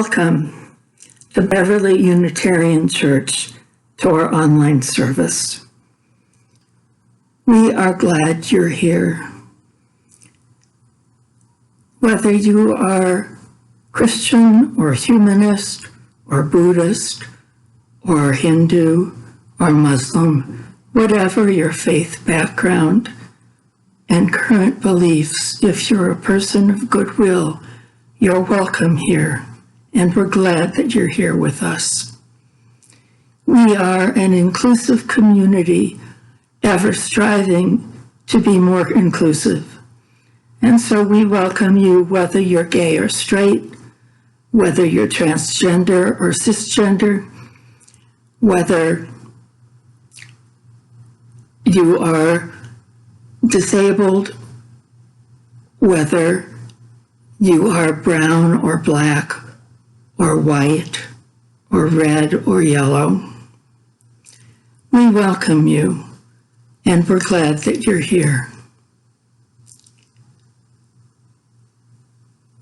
Welcome, the Beverly Unitarian Church, to our online service. We are glad you're here. Whether you are Christian or humanist or Buddhist or Hindu or Muslim, whatever your faith background and current beliefs, if you're a person of goodwill, you're welcome here, and we're glad that you're here with us. We are an inclusive community, ever striving to be more inclusive. And so we welcome you whether you're gay or straight, whether you're transgender or cisgender, whether you are disabled, whether you are brown or black or white or red or yellow. We welcome you, and we're glad that you're here.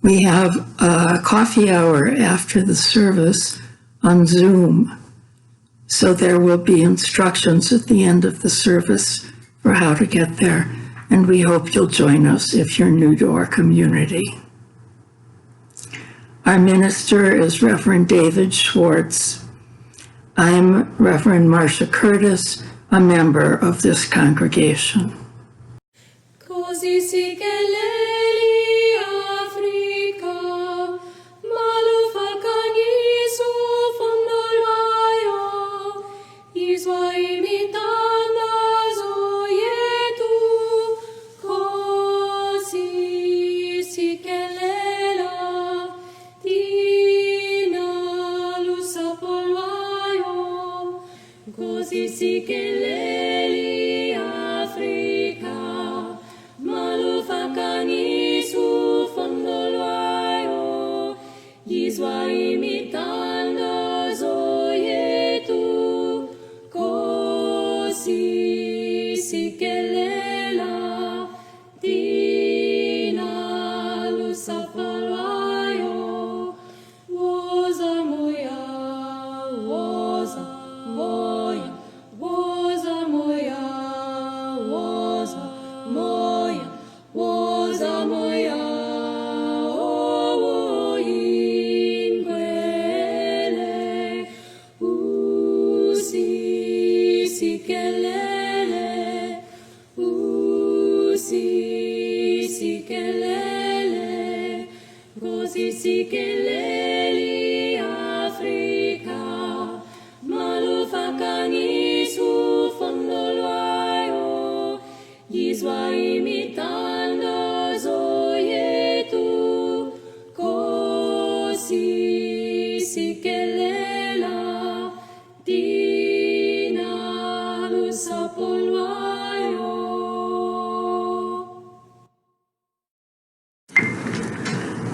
We have a coffee hour after the service on Zoom, so there will be instructions at the end of the service for how to get there, and we hope you'll join us if you're new to our community. Our minister is Reverend David Schwartz. I'm Reverend Marcia Curtis, a member of this congregation.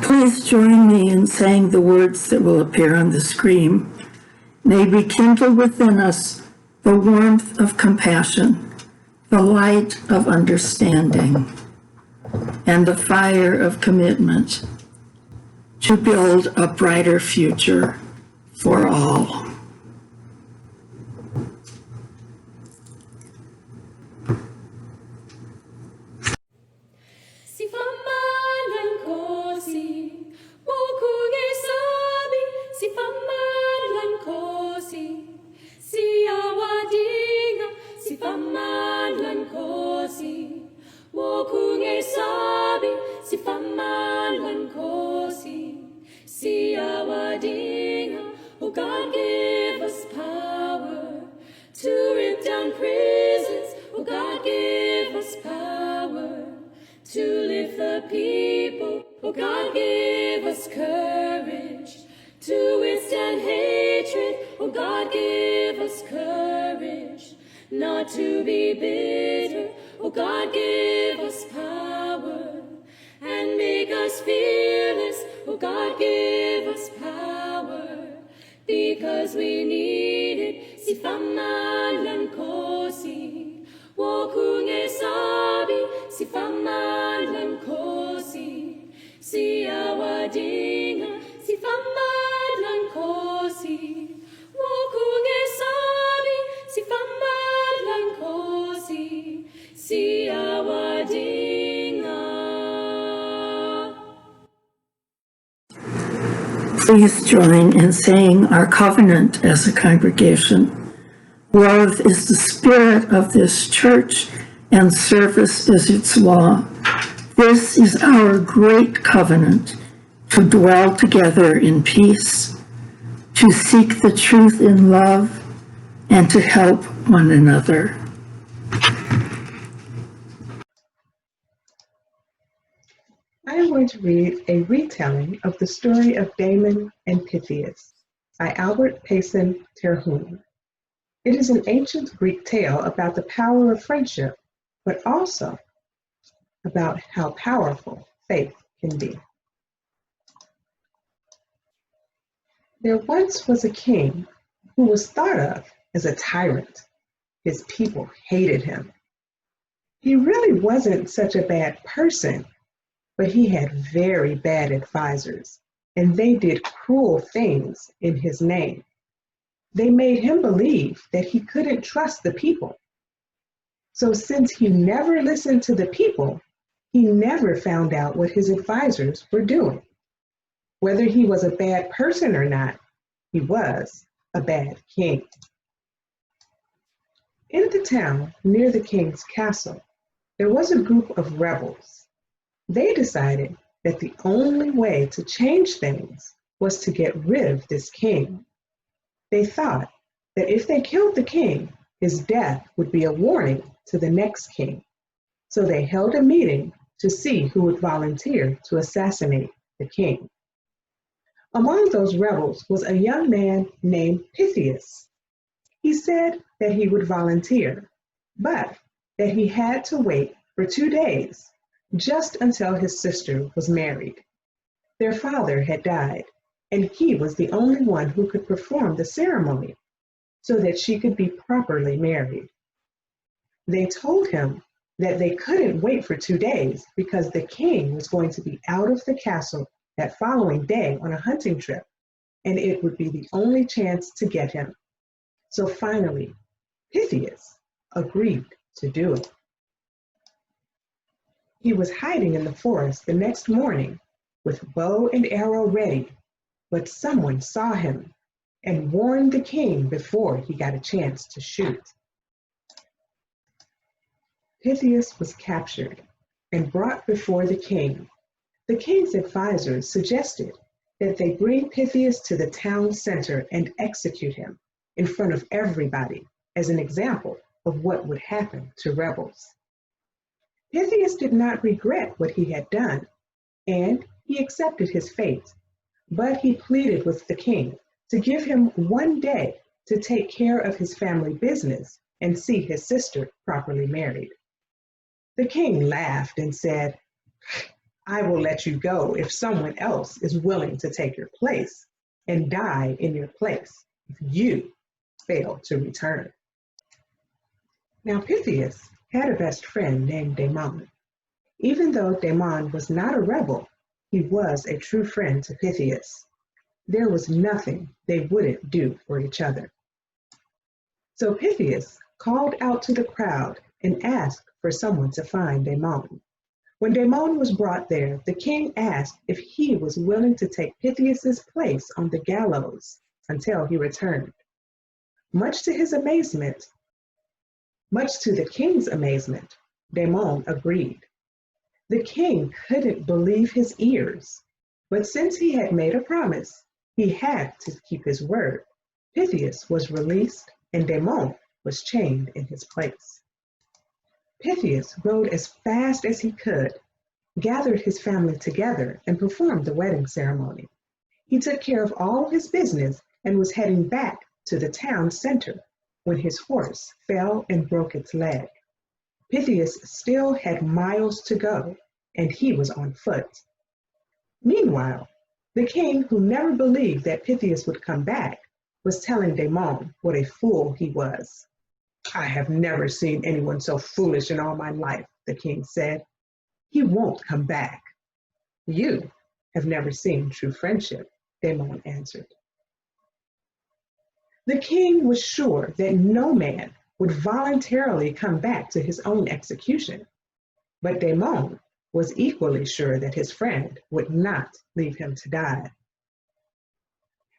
Please join me in saying the words that will appear on the screen. May we kindle within us the warmth of compassion, the light of understanding, and the fire of commitment to build a brighter future for all. God give us power to rip down prisons. Oh, God give us power to lift the people. Oh, God give us courage to withstand hatred. Oh, God give us courage not to be bitter. Oh, God give us power and make us fearless. Oh, God give us power because we need it. Sifamalan kosi, wokunge sabi. Sifamalan kosi, siawadinga. Sifamalan Nikosi, wokungesabi, sifamba Nikosi, siyawadinga. Please join in saying our covenant as a congregation. Love is the spirit of this church, and service is its law. This is our great covenant, to dwell together in peace, to seek the truth in love, and to help one another. I am going to read a retelling of the story of Damon and Pythias by Albert Payson Terhune. It is an ancient Greek tale about the power of friendship, but also about how powerful faith can be. There once was a king who was thought of as a tyrant. His people hated him. He really wasn't such a bad person, but he had very bad advisors, and they did cruel things in his name. They made him believe that he couldn't trust the people. So since he never listened to the people, he never found out what his advisors were doing. Whether he was a bad person or not, he was a bad king. In the town near the king's castle, there was a group of rebels. They decided that the only way to change things was to get rid of this king. They thought that if they killed the king, his death would be a warning to the next king. So they held a meeting to see who would volunteer to assassinate the king. Among those rebels was a young man named Pythias. He said that he would volunteer, but that he had to wait for 2 days, just until his sister was married. Their father had died, and he was the only one who could perform the ceremony so that she could be properly married. They told him that they couldn't wait for 2 days because the king was going to be out of the castle that following day on a hunting trip, and it would be the only chance to get him. So finally, Pythias agreed to do it. He was hiding in the forest the next morning with bow and arrow ready, but someone saw him and warned the king before he got a chance to shoot. Pythias was captured and brought before the king. The king's advisors suggested that they bring Pythias to the town center and execute him in front of everybody as an example of what would happen to rebels. Pythias did not regret what he had done, and he accepted his fate, but he pleaded with the king to give him 1 day to take care of his family business and see his sister properly married. The king laughed and said, "I will let you go if someone else is willing to take your place and die in your place if you fail to return." Now Pythias had a best friend named Damon. Even though Damon was not a rebel, he was a true friend to Pythias. There was nothing they wouldn't do for each other. So Pythias called out to the crowd and asked for someone to find Damon. When Damon was brought there, the king asked if he was willing to take Pythias's place on the gallows until he returned. Much to the king's amazement, Damon agreed. The king couldn't believe his ears, but since he had made a promise, he had to keep his word. Pythias was released and Damon was chained in his place. Pythias rode as fast as he could, gathered his family together, and performed the wedding ceremony. He took care of all his business and was heading back to the town center when his horse fell and broke its leg. Pythias still had miles to go, and he was on foot. Meanwhile, the king, who never believed that Pythias would come back, was telling Damon what a fool he was. "I have never seen anyone so foolish in all my life," the king said. "He won't come back." "You have never seen true friendship," Damon answered. The king was sure that no man would voluntarily come back to his own execution, but Damon was equally sure that his friend would not leave him to die.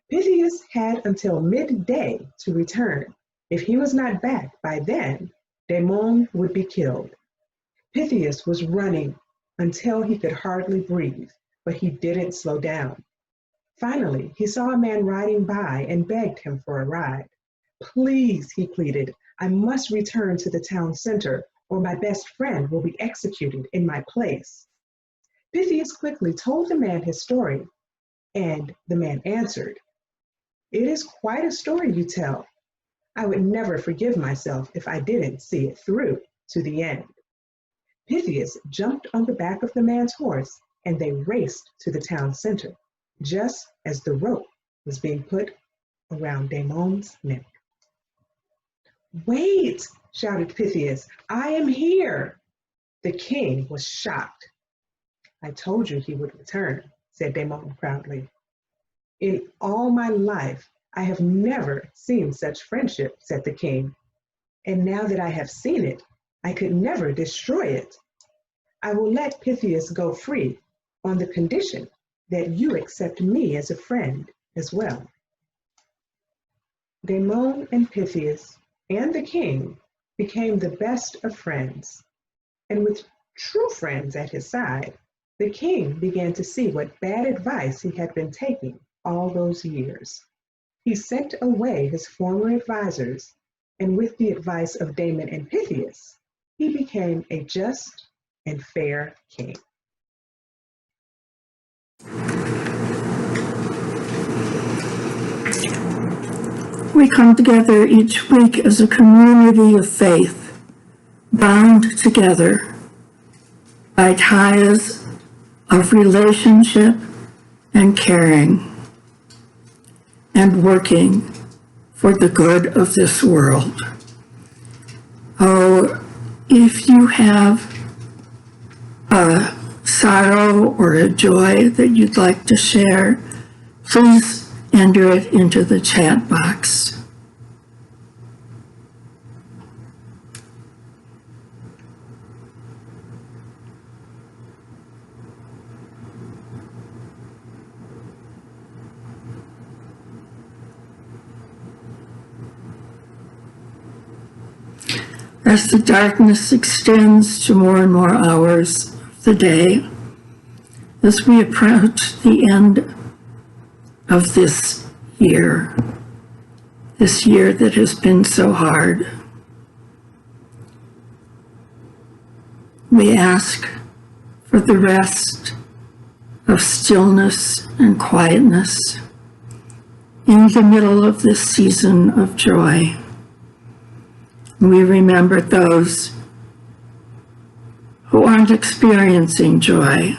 Pythias had until midday to return. If he was not back by then, Damon would be killed. Pythias was running until he could hardly breathe, but he didn't slow down. Finally, he saw a man riding by and begged him for a ride. "Please," he pleaded, "I must return to the town center, or my best friend will be executed in my place." Pythias quickly told the man his story, and the man answered, "It is quite a story you tell. I would never forgive myself if I didn't see it through to the end." Pythias jumped on the back of the man's horse, and they raced to the town center, just as the rope was being put around Damon's neck. "Wait," shouted Pythias, "I am here." The king was shocked. "I told you he would return," said Damon proudly. "In all my life, I have never seen such friendship," said the king. "And now that I have seen it, I could never destroy it. I will let Pythias go free on the condition that you accept me as a friend as well." Damon and Pythias and the king became the best of friends. And with true friends at his side, the king began to see what bad advice he had been taking all those years. He sent away his former advisors, and with the advice of Damon and Pythias, he became a just and fair king. We come together each week as a community of faith, bound together by ties of relationship and caring, and working for the good of this world. Oh, if you have a sorrow or a joy that you'd like to share, please enter it into the chat box. As the darkness extends to more and more hours of the day, as we approach the end of this year that has been so hard, we ask for the rest of stillness and quietness in the middle of this season of joy. We remember those who aren't experiencing joy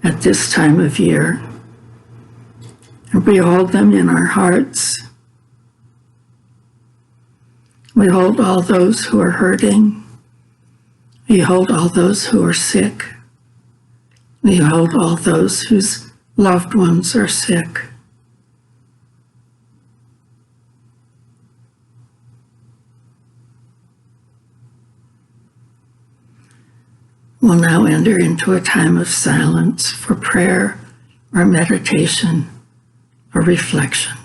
at this time of year. And we hold them in our hearts. We hold all those who are hurting. We hold all those who are sick. We hold all those whose loved ones are sick. We'll now enter into a time of silence for prayer or meditation or reflection.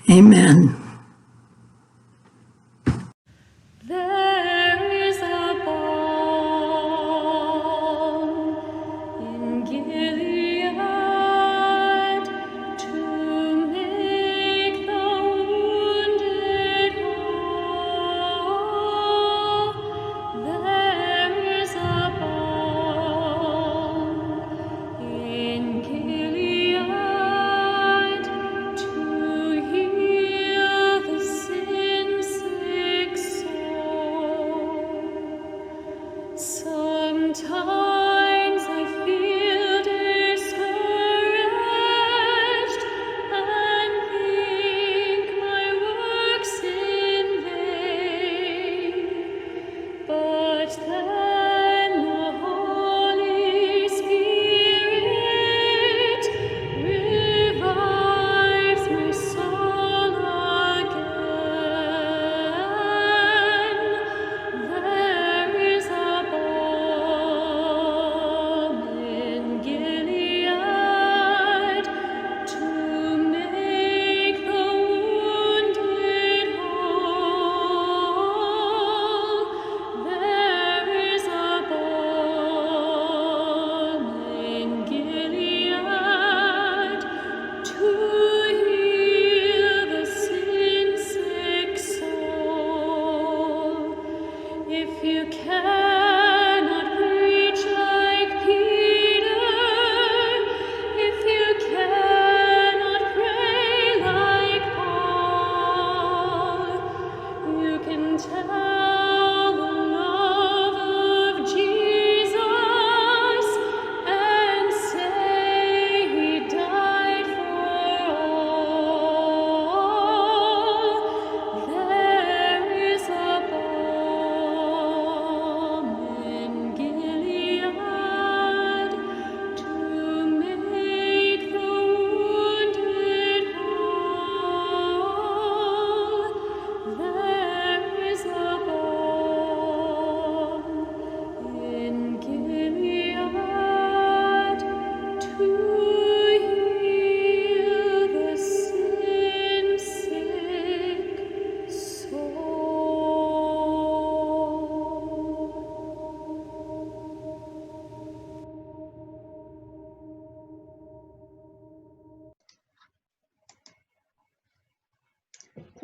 Amen. There is a balm in Gilead to make the wounded whole. There is a balm in Gilead.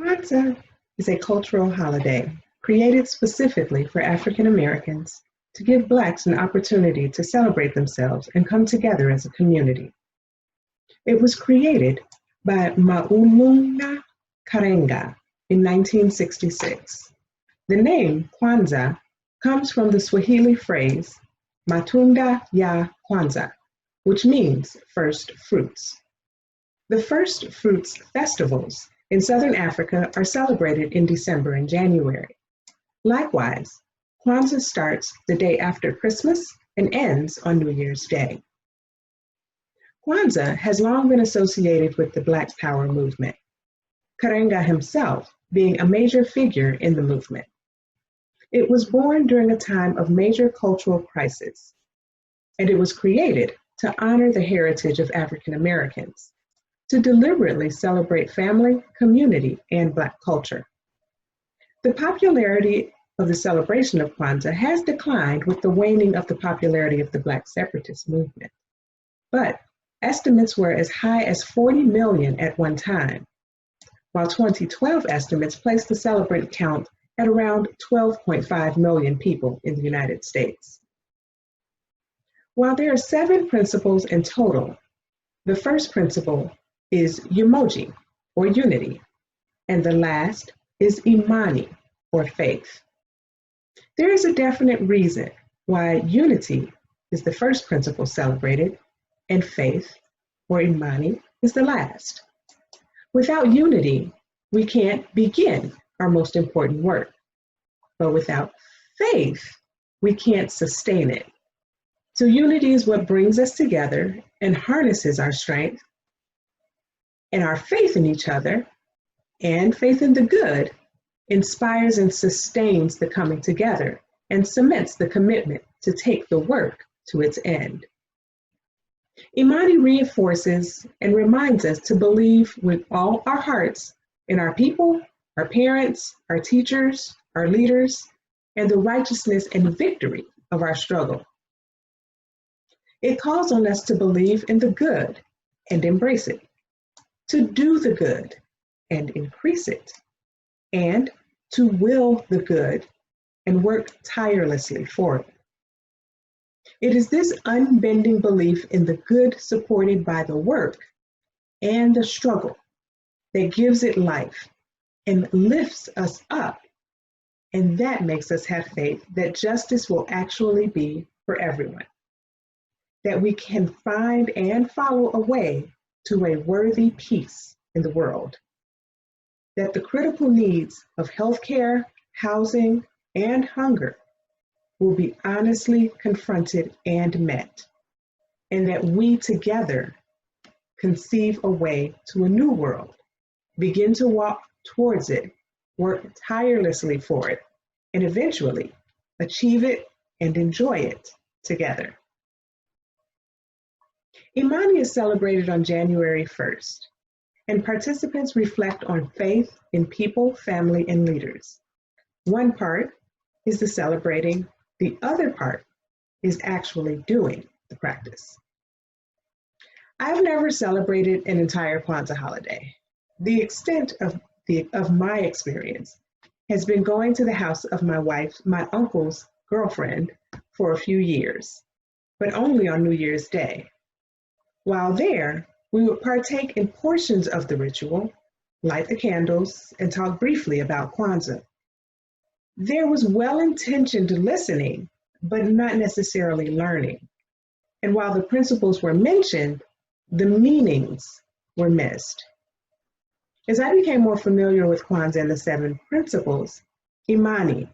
Kwanzaa is a cultural holiday created specifically for African Americans to give Blacks an opportunity to celebrate themselves and come together as a community. It was created by Maulana Karenga in 1966. The name Kwanzaa comes from the Swahili phrase Matunda ya Kwanza, which means first fruits. The first fruits festivals in Southern Africa are celebrated in December and January. Likewise, Kwanzaa starts the day after Christmas and ends on New Year's Day. Kwanzaa has long been associated with the Black Power movement, Karenga himself being a major figure in the movement. It was born during a time of major cultural crisis, and it was created to honor the heritage of African Americans, to deliberately celebrate family, community, and Black culture. The popularity of the celebration of Kwanzaa has declined with the waning of the popularity of the Black separatist movement. But estimates were as high as 40 million at one time, while 2012 estimates placed the celebrant count at around 12.5 million people in the United States. While there are 7 principles in total, the first principle is Umoja, or unity, and the last is Imani, or faith. There is a definite reason why unity is the first principle celebrated and faith, or Imani, is the last. Without unity, we can't begin our most important work. But without faith, we can't sustain it. So unity is what brings us together and harnesses our strength, and our faith in each other and faith in the good inspires and sustains the coming together and cements the commitment to take the work to its end. Imani reinforces and reminds us to believe with all our hearts in our people, our parents, our teachers, our leaders, and the righteousness and victory of our struggle. It calls on us to believe in the good and embrace it, to do the good and increase it, and to will the good and work tirelessly for it. It is this unbending belief in the good supported by the work and the struggle that gives it life and lifts us up, and that makes us have faith that justice will actually be for everyone, that we can find and follow a way to a worthy peace in the world, that the critical needs of healthcare, housing, and hunger will be honestly confronted and met, and that we together conceive a way to a new world, begin to walk towards it, work tirelessly for it, and eventually achieve it and enjoy it together. Imani is celebrated on January 1st, and participants reflect on faith in people, family, and leaders. One part is the celebrating, the other part is actually doing the practice. I've never celebrated an entire Kwanzaa holiday. The extent of my experience has been going to the house of my uncle's girlfriend for a few years, but only on New Year's Day. While there, we would partake in portions of the ritual, light the candles, and talk briefly about Kwanzaa. There was well-intentioned listening, but not necessarily learning. And while the principles were mentioned, the meanings were missed. As I became more familiar with Kwanzaa and the 7 principles, Imani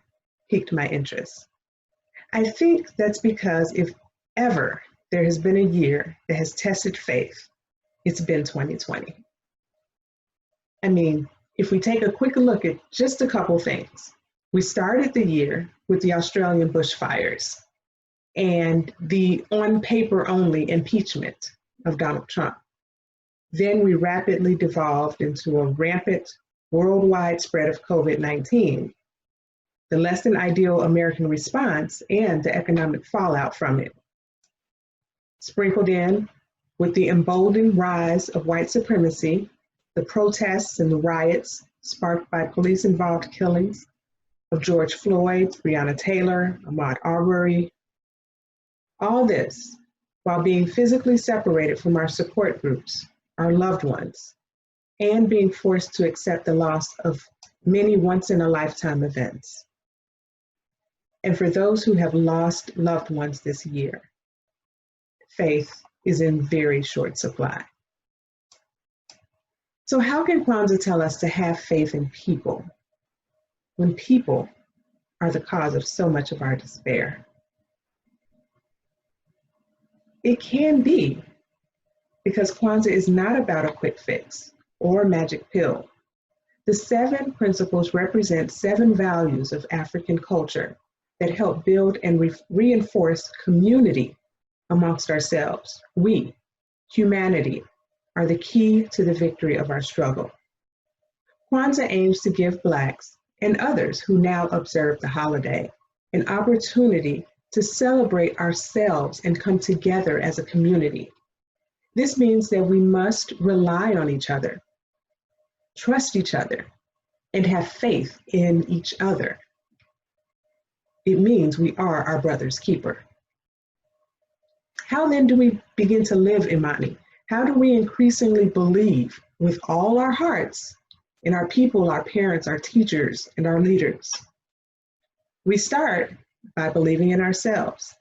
piqued my interest. I think that's because if ever there has been a year that has tested faith, it's been 2020. I mean, if we take a quick look at just a couple things, we started the year with the Australian bushfires and the on paper only impeachment of Donald Trump. Then we rapidly devolved into a rampant worldwide spread of COVID-19, the less than ideal American response, and the economic fallout from it. Sprinkled in with the emboldened rise of white supremacy, the protests and the riots sparked by police-involved killings of George Floyd, Breonna Taylor, Ahmaud Arbery. All this while being physically separated from our support groups, our loved ones, and being forced to accept the loss of many once-in-a-lifetime events. And for those who have lost loved ones this year, faith is in very short supply. So how can Kwanzaa tell us to have faith in people when people are the cause of so much of our despair? It can be because Kwanzaa is not about a quick fix or a magic pill. The 7 principles represent 7 values of African culture that help build and reinforce community amongst ourselves. We, humanity, are the key to the victory of our struggle. Kwanzaa aims to give Blacks and others who now observe the holiday an opportunity to celebrate ourselves and come together as a community. This means that we must rely on each other, trust each other, and have faith in each other. It means we are our brother's keeper. How then do we begin to live Imani? How do we increasingly believe with all our hearts in our people, our parents, our teachers, and our leaders? We start by believing in ourselves,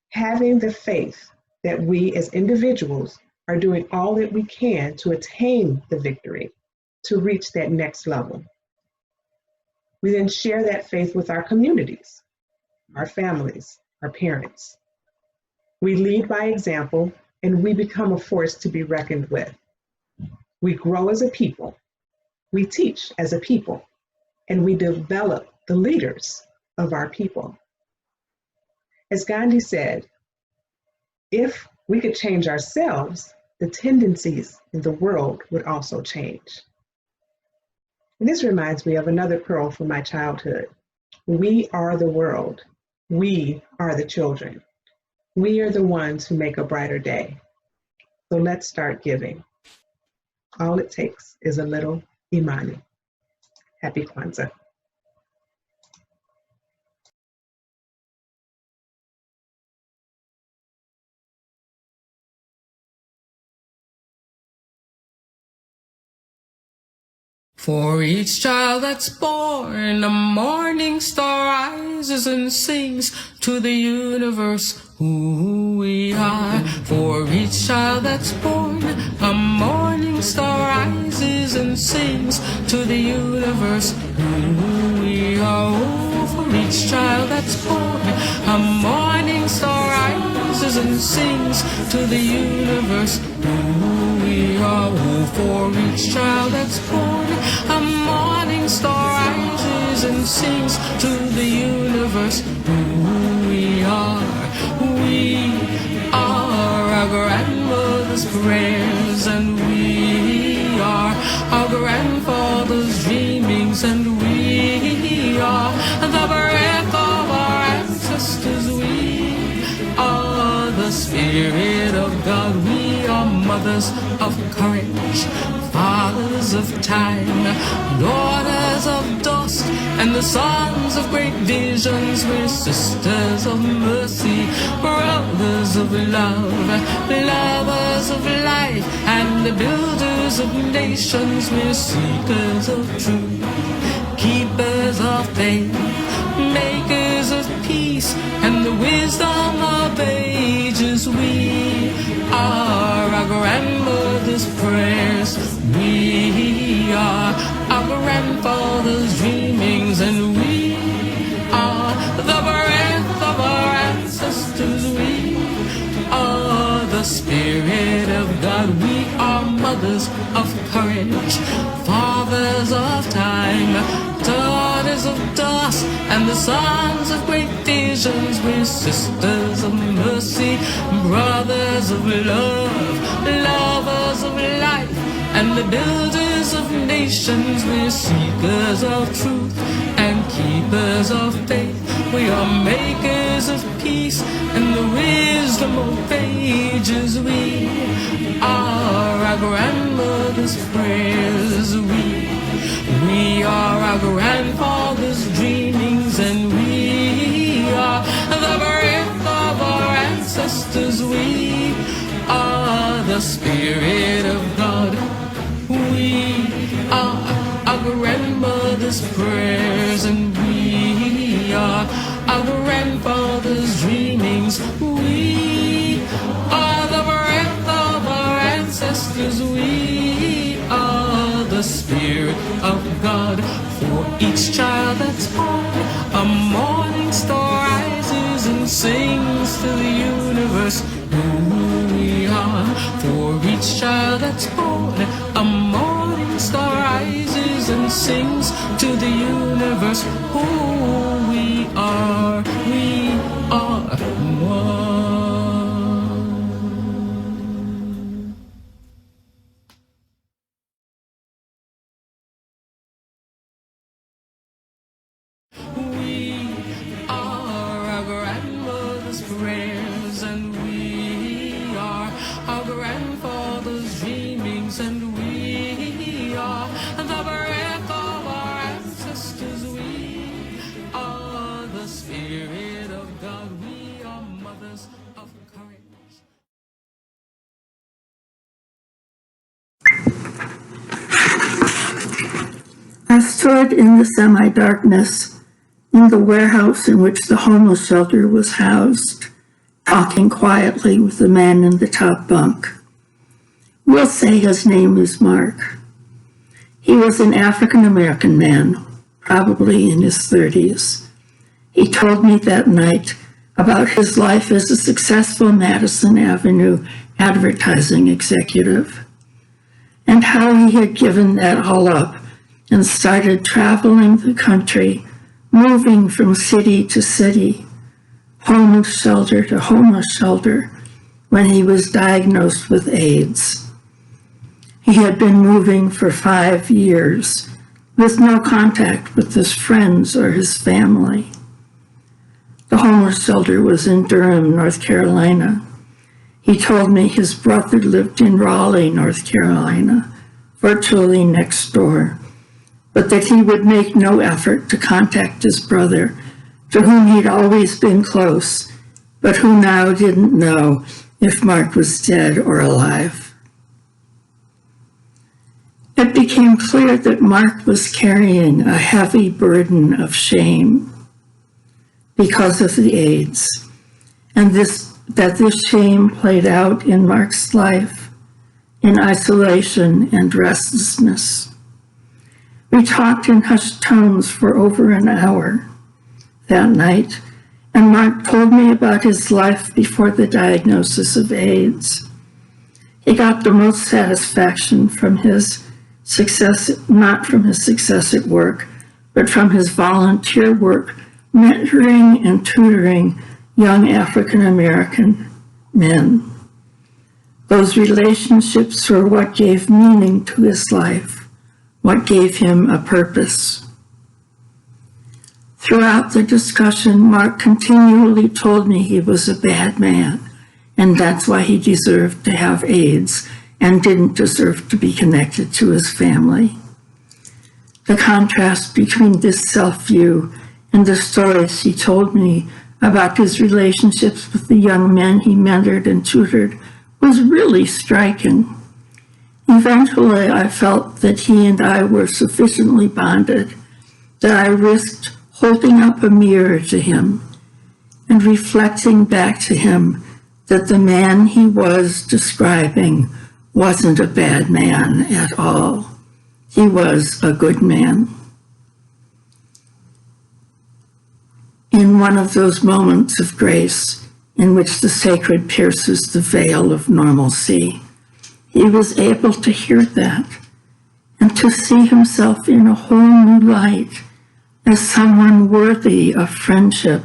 having the faith that we as individuals are doing all that we can to attain the victory, to reach that next level. We then share that faith with our communities, our families, our parents. We lead by example, and we become a force to be reckoned with. We grow as a people, we teach as a people, and we develop the leaders of our people. As Gandhi said, if we could change ourselves, the tendencies in the world would also change. And this reminds me of another pearl from my childhood. We are the world. We are the children. We are the ones who make a brighter day. So let's start giving. All it takes is a little Imani. Happy Kwanzaa. For each child that's born, a morning star rises and sings to the universe who we are. For each child that's born, a morning star rises and sings to the universe who we are. Oh, for each child that's born, a morning star rises and sings to the universe who we are. Oh, for each child that's born, a morning star rises and sings to the universe who we are. We are our grandmother's prayers, and we are our grandfather's dreamings, and we are the breath of our ancestors. We are the Spirit of God. We are mothers of courage, fathers of time, daughters of dust, and the sons of great visions. We're sisters of mercy, brothers of love, lovers of life, and the builders of nations. We're seekers of truth, keepers of faith, makers of peace, and the wisdom of ages. We are our grandmother's prayers. We are our grandfather's dreamings, and we are the breath of our ancestors. We are the Spirit of God. We are mothers of courage, fathers of time, daughters of dust, and the sons of great visions. We're sisters of mercy, brothers of love, lovers of life, and the builders of nations. We're seekers of truth and keepers of faith. We are makers of peace and the wisdom of ages. We are our grandmother's prayers. We Spirit of God. We are our grandmother's prayers, and we are our grandfather's dreamings. We are the breath of our ancestors. We are the Spirit of God. For each child that's born, a morning star rises and sings to the universe who we are. For each child that's born, a morning star rises and sings to the universe who we are. We are one. We are our grandmother's prayers, and we are our grandfather's dreamings, and we are the breath of our ancestors. We are the Spirit of God. We are mothers of courage. I stood in the semi-darkness in the warehouse in which the homeless shelter was housed, talking quietly with the man in the top bunk. We'll say his name is Mark. He was an African-American man, probably in his 30s. He told me that night about his life as a successful Madison Avenue advertising executive, and how he had given that all up and started traveling the country, moving from city to city, homeless shelter to homeless shelter, when he was diagnosed with AIDS. He had been moving for 5 years with no contact with his friends or his family. The homeless shelter was in Durham, North Carolina. He told me his brother lived in Raleigh, North Carolina, virtually next door, but that he would make no effort to contact his brother, to whom he'd always been close, but who now didn't know if Mark was dead or alive. It became clear that Mark was carrying a heavy burden of shame because of the AIDS, and that this shame played out in Mark's life in isolation and restlessness. We talked in hushed tones for over an hour that night, and Mark told me about his life before the diagnosis of AIDS. He got the most satisfaction from his success, not from his success at work, but from his volunteer work, mentoring and tutoring young African-American men. Those relationships were what gave meaning to his life, what gave him a purpose. Throughout the discussion, Mark continually told me he was a bad man, and that's why he deserved to have AIDS and didn't deserve to be connected to his family. The contrast between this self-view and the stories he told me about his relationships with the young men he mentored and tutored was really striking. Eventually, I felt that he and I were sufficiently bonded that I risked holding up a mirror to him and reflecting back to him that the man he was describing wasn't a bad man at all. He was a good man. In one of those moments of grace in which the sacred pierces the veil of normalcy, he was able to hear that and to see himself in a whole new light as someone worthy of friendship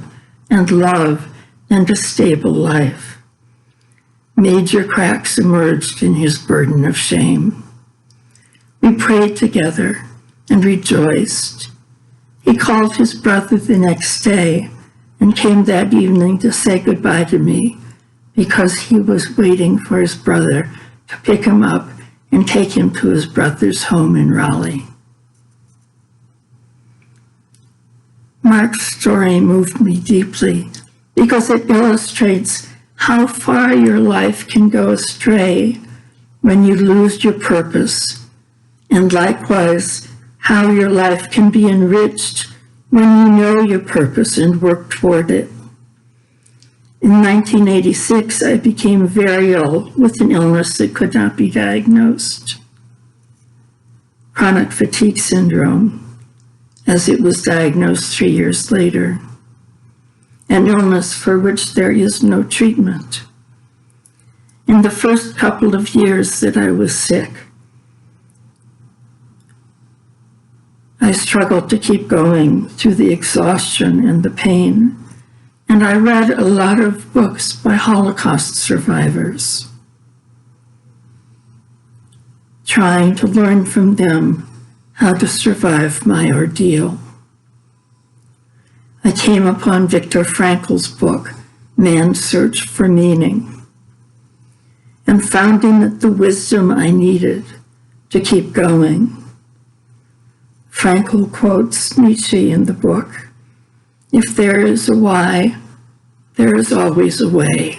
and love and a stable life. Major cracks emerged in his burden of shame. We prayed together and rejoiced. He called his brother the next day and came that evening to say goodbye to me because he was waiting for his brother to pick him up and take him to his brother's home in Raleigh. Mark's story moved me deeply because it illustrates how far your life can go astray when you lose your purpose, and likewise how your life can be enriched when you know your purpose and work toward it. In 1986, I became very ill with an illness that could not be diagnosed. Chronic fatigue syndrome, as it was diagnosed 3 years later, an illness for which there is no treatment. In the first couple of years that I was sick, I struggled to keep going through the exhaustion and the pain, and I read a lot of books by Holocaust survivors, trying to learn from them how to survive my ordeal. I came upon Viktor Frankl's book, Man's Search for Meaning, and found in it the wisdom I needed to keep going. Frankl quotes Nietzsche in the book, "If there is a why, there is always a way."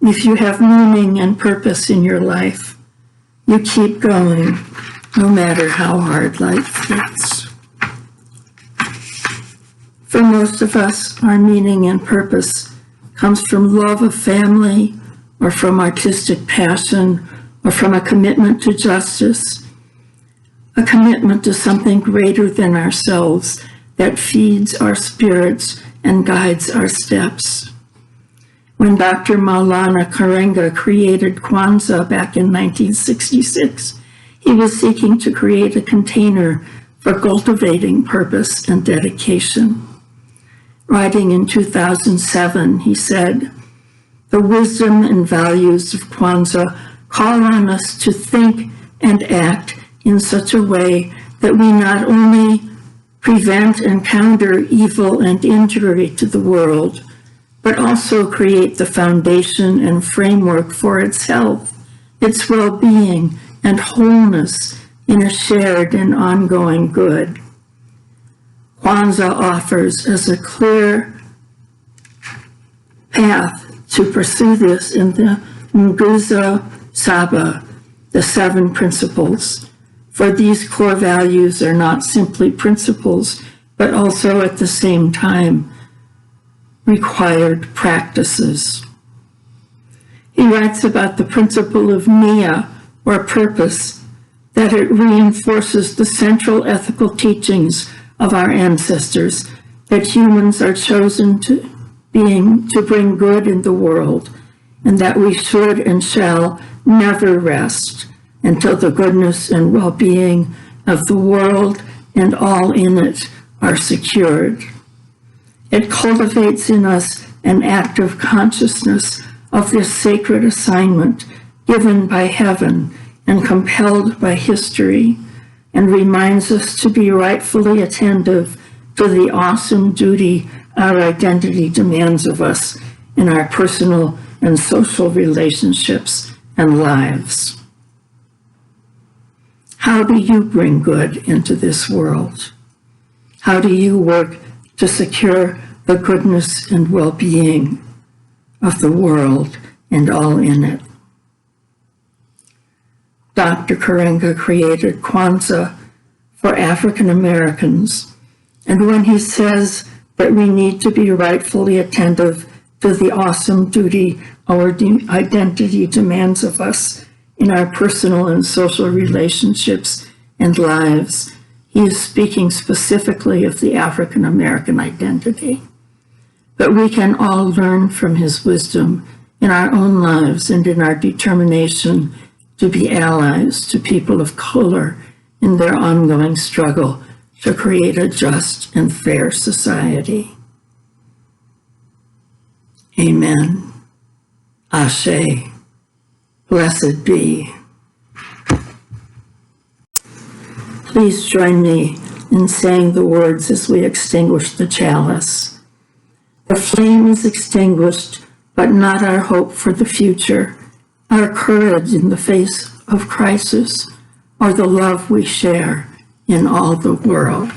If you have meaning and purpose in your life, you keep going, no matter how hard life gets. For most of us, our meaning and purpose comes from love of family, or from artistic passion, or from a commitment to justice, a commitment to something greater than ourselves that feeds our spirits and guides our steps. When Dr. Maulana Karenga created Kwanzaa back in 1966, he was seeking to create a container for cultivating purpose and dedication. Writing in 2007, he said, "The wisdom and values of Kwanzaa call on us to think and act in such a way that we not only prevent and counter evil and injury to the world, but also create the foundation and framework for its health, its well-being, and wholeness in a shared and ongoing good." Kwanzaa offers us a clear path to pursue this in the Nguzo Saba, the 7 principles. For these core values are not simply principles, but also at the same time required practices. He writes about the principle of Nia, or purpose, that it reinforces the central ethical teachings of our ancestors, that humans are chosen to bring good in the world, and that we should and shall never rest until the goodness and well-being of the world and all in it are secured. It cultivates in us an active consciousness of this sacred assignment given by heaven and compelled by history, and reminds us to be rightfully attentive to the awesome duty our identity demands of us in our personal and social relationships and lives. How do you bring good into this world? How do you work to secure the goodness and well-being of the world and all in it? Dr. Karenga created Kwanzaa for African Americans, and when he says that we need to be rightfully attentive to the awesome duty our identity demands of us in our personal and social relationships and lives, he is speaking specifically of the African American identity. But we can all learn from his wisdom in our own lives and in our determination to be allies to people of color in their ongoing struggle to create a just and fair society. Amen. Ashe. Blessed be. Please join me in saying the words as we extinguish the chalice. The flame is extinguished, but not our hope for the future, our courage in the face of crisis, or the love we share in all the world.